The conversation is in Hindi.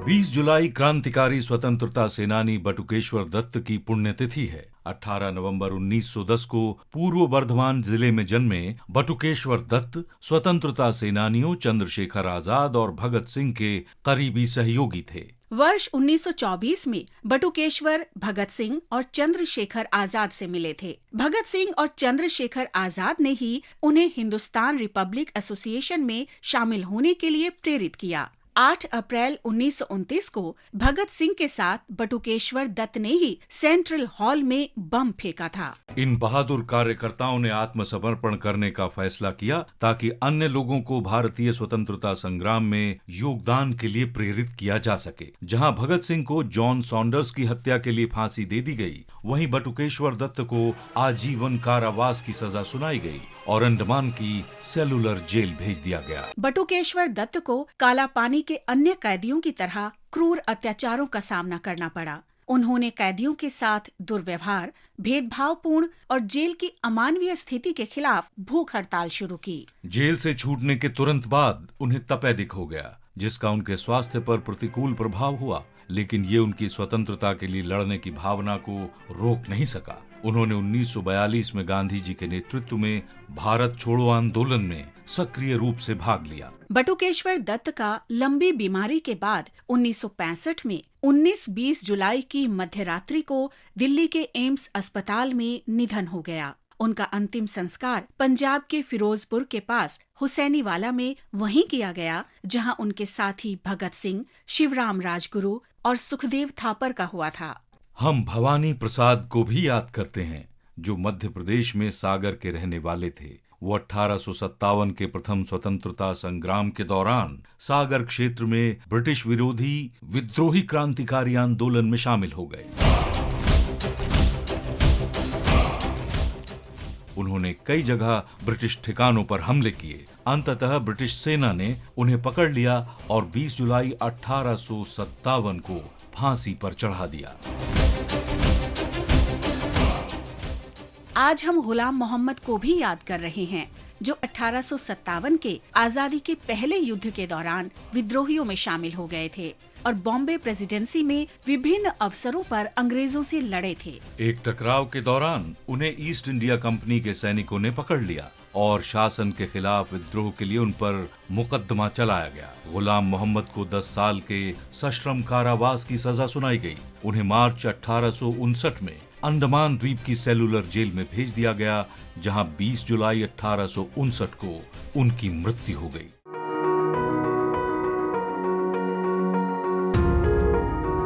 20 जुलाई क्रांतिकारी स्वतंत्रता सेनानी बटुकेश्वर दत्त की पुण्यतिथि है। 18 नवंबर 1910 को पूर्व बर्धमान जिले में जन्मे बटुकेश्वर दत्त स्वतंत्रता सेनानियों चंद्रशेखर आजाद और भगत सिंह के करीबी सहयोगी थे। वर्ष 1924 में बटुकेश्वर भगत सिंह और चंद्रशेखर आजाद से मिले थे। भगत सिंह और चंद्रशेखर आजाद ने ही उन्हें हिंदुस्तान रिपब्लिक एसोसिएशन में शामिल होने के लिए प्रेरित किया। 8 अप्रैल 1929 को भगत सिंह के साथ बटुकेश्वर दत्त ने ही सेंट्रल हॉल में बम फेंका था। इन बहादुर कार्यकर्ताओं ने आत्मसमर्पण करने का फैसला किया ताकि अन्य लोगों को भारतीय स्वतंत्रता संग्राम में योगदान के लिए प्रेरित किया जा सके। जहां भगत सिंह को जॉन सॉन्डर्स की हत्या के लिए फांसी दे दी गई, वहीं बटुकेश्वर दत्त को आजीवन कारावास की सजा सुनाई गई और अंडमान की सेलुलर जेल भेज दिया गया। बटुकेश्वर दत्त को काला पानी के अन्य कैदियों की तरह क्रूर अत्याचारों का सामना करना पड़ा। उन्होंने कैदियों के साथ दुर्व्यवहार, भेदभावपूर्ण और जेल की अमानवीय स्थिति के खिलाफ भूख हड़ताल शुरू की। जेल से छूटने के तुरंत बाद उन्हें तपेदिक हो गया, जिसका उनके स्वास्थ्य पर प्रतिकूल प्रभाव हुआ, लेकिन ये उनकी स्वतंत्रता के लिए लड़ने की भावना को रोक नहीं सका। उन्होंने 1942 में गांधी जी के नेतृत्व में भारत छोड़ो आंदोलन में सक्रिय रूप से भाग लिया। बटुकेश्वर दत्त का लंबी बीमारी के बाद 1965 में 19-20 जुलाई की मध्यरात्रि को दिल्ली के एम्स अस्पताल में निधन हो गया। उनका अंतिम संस्कार पंजाब के फिरोजपुर के पास हुसैनीवाला में वहीं किया गया, जहां उनके साथी भगत सिंह, शिवराम राजगुरु और सुखदेव थापर का हुआ था। हम भवानी प्रसाद को भी याद करते हैं, जो मध्य प्रदेश में सागर के रहने वाले थे। वो 1857 के प्रथम स्वतंत्रता संग्राम के दौरान सागर क्षेत्र में ब्रिटिश विरोधी विद्रोही क्रांतिकारी आंदोलन में शामिल हो गए। उन्होंने कई जगह ब्रिटिश ठिकानों पर हमले किए। अंततः ब्रिटिश सेना ने उन्हें पकड़ लिया और 20 जुलाई 1857 को फांसी पर चढ़ा दिया। आज हम गुलाम मोहम्मद को भी याद कर रहे हैं, जो 1857 के आजादी के पहले युद्ध के दौरान विद्रोहियों में शामिल हो गए थे और बॉम्बे प्रेसिडेंसी में विभिन्न अवसरों पर अंग्रेजों से लड़े थे। एक टकराव के दौरान उन्हें ईस्ट इंडिया कंपनी के सैनिकों ने पकड़ लिया और शासन के खिलाफ विद्रोह के लिए उन पर मुकदमा चलाया गया। गुलाम मोहम्मद को 10 साल के सश्रम कारावास की सजा सुनाई गई। उन्हें मार्च 1859 में अंडमान द्वीप की सेलुलर जेल में भेज दिया गया, जहां 20 जुलाई 1859 को उनकी मृत्यु हो गई।